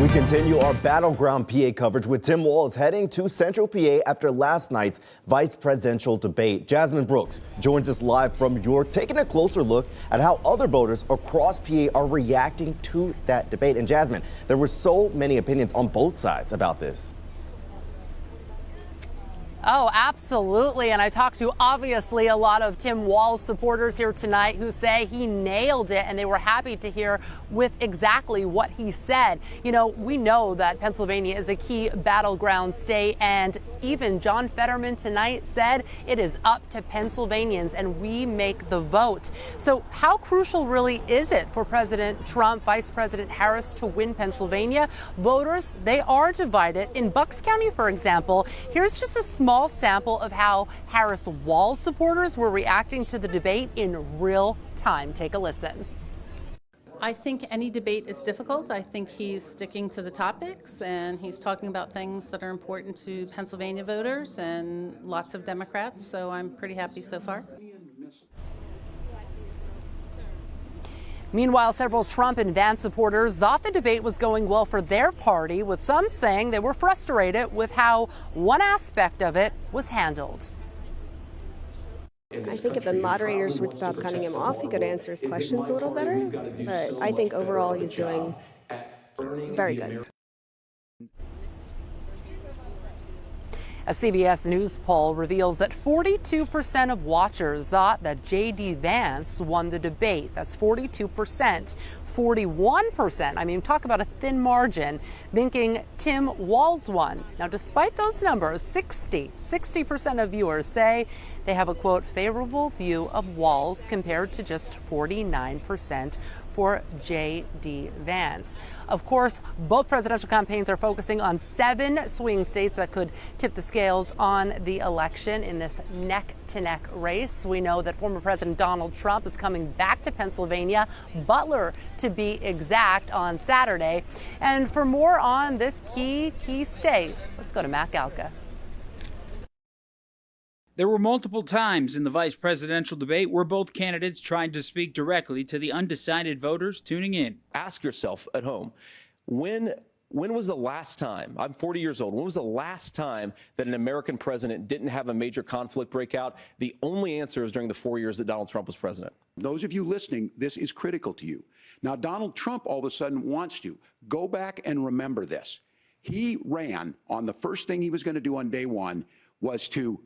We continue our battleground PA coverage with Tim Walz heading to Central PA after last night's vice presidential debate. Jasmine Brooks joins us live from York, taking a closer look at how other voters across PA are reacting to that debate. And Jasmine, there were so many opinions on both sides about this. Oh, absolutely. And I talked to obviously a lot of Tim Walz supporters here tonight who say he nailed it and they were happy to hear with exactly what he said. You know, we know that Pennsylvania is a key battleground state, and even John Fetterman tonight said it is up to Pennsylvanians and we make the vote. So how crucial really is it for President Trump, Vice President Harris to win Pennsylvania? Voters, they are divided. In Bucks County, for example, here's just a small sample of how Harris-Walz supporters were reacting to the debate in real time. Take a listen. I think any debate is difficult. I think he's sticking to the topics and he's talking about things that are important to Pennsylvania voters and lots of Democrats, so I'm pretty happy so far. Meanwhile, several Trump and Vance supporters thought the debate was going well for their party, with some saying they were frustrated with how one aspect of it was handled. I think if the moderators would stop cutting him off, he could answer his questions a little better. But I think overall he's doing very good. A CBS News poll reveals that 42% of watchers thought that J.D. Vance won the debate. That's 42%. 41%, I mean, talk about a thin margin, thinking Tim Walz won. Now, despite those numbers, 60% of viewers say they have a, quote, favorable view of Walz compared to just 49% for J.D. Vance. Of course, both presidential campaigns are focusing on 7 swing states that could tip the scales on the election in this neck-to-neck race. We know that former President Donald Trump is coming back to Pennsylvania, Butler to be exact, on Saturday. And for more on this key state, let's go to Matt Galka. There were multiple times in the vice presidential debate where both candidates tried to speak directly to the undecided voters tuning in. Ask yourself at home, when was the last time, I'm 40 years old, when was the last time that an American president didn't have a major conflict break out? The only answer is during the 4 years that Donald Trump was president. Those of you listening, this is critical to you. Now, Donald Trump all of a sudden wants to go back and remember this. He ran on the first thing he was going to do on day one was to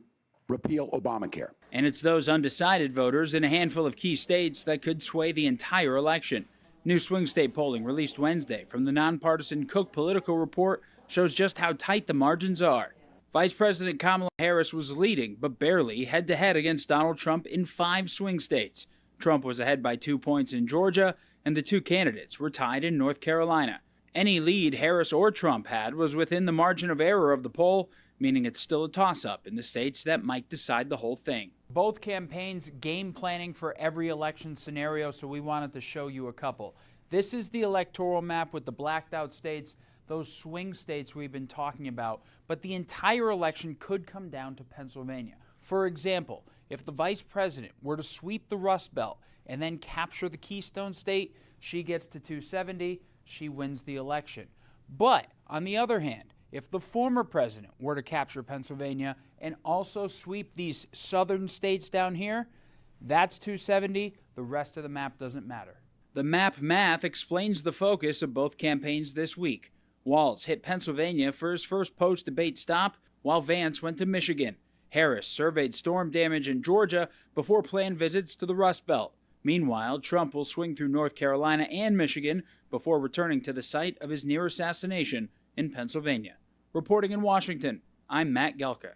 repeal Obamacare. And it's those undecided voters in a handful of key states that could sway the entire election. New swing state polling released Wednesday from the nonpartisan Cook Political Report shows just how tight the margins are. Vice President Kamala Harris was leading, but barely, head-to-head against Donald Trump in 5 swing states. Trump was ahead by 2 points in Georgia, and the 2 candidates were tied in North Carolina. Any lead Harris or Trump had was within the margin of error of the poll, meaning it's still a toss-up in the states that might decide the whole thing. Both campaigns game planning for every election scenario, so we wanted to show you a couple. This is the electoral map with the blacked out states, those swing states we've been talking about, but the entire election could come down to Pennsylvania. For example, if the vice president were to sweep the Rust Belt and then capture the Keystone State, she gets to 270, she wins the election. But on the other hand, if the former president were to capture Pennsylvania and also sweep these southern states down here, that's 270. The rest of the map doesn't matter. The map math explains the focus of both campaigns this week. Walz hit Pennsylvania for his first post-debate stop, while Vance went to Michigan. Harris surveyed storm damage in Georgia before planned visits to the Rust Belt. Meanwhile, Trump will swing through North Carolina and Michigan before returning to the site of his near assassination in Pennsylvania. Reporting in Washington, I'm Matt Galka.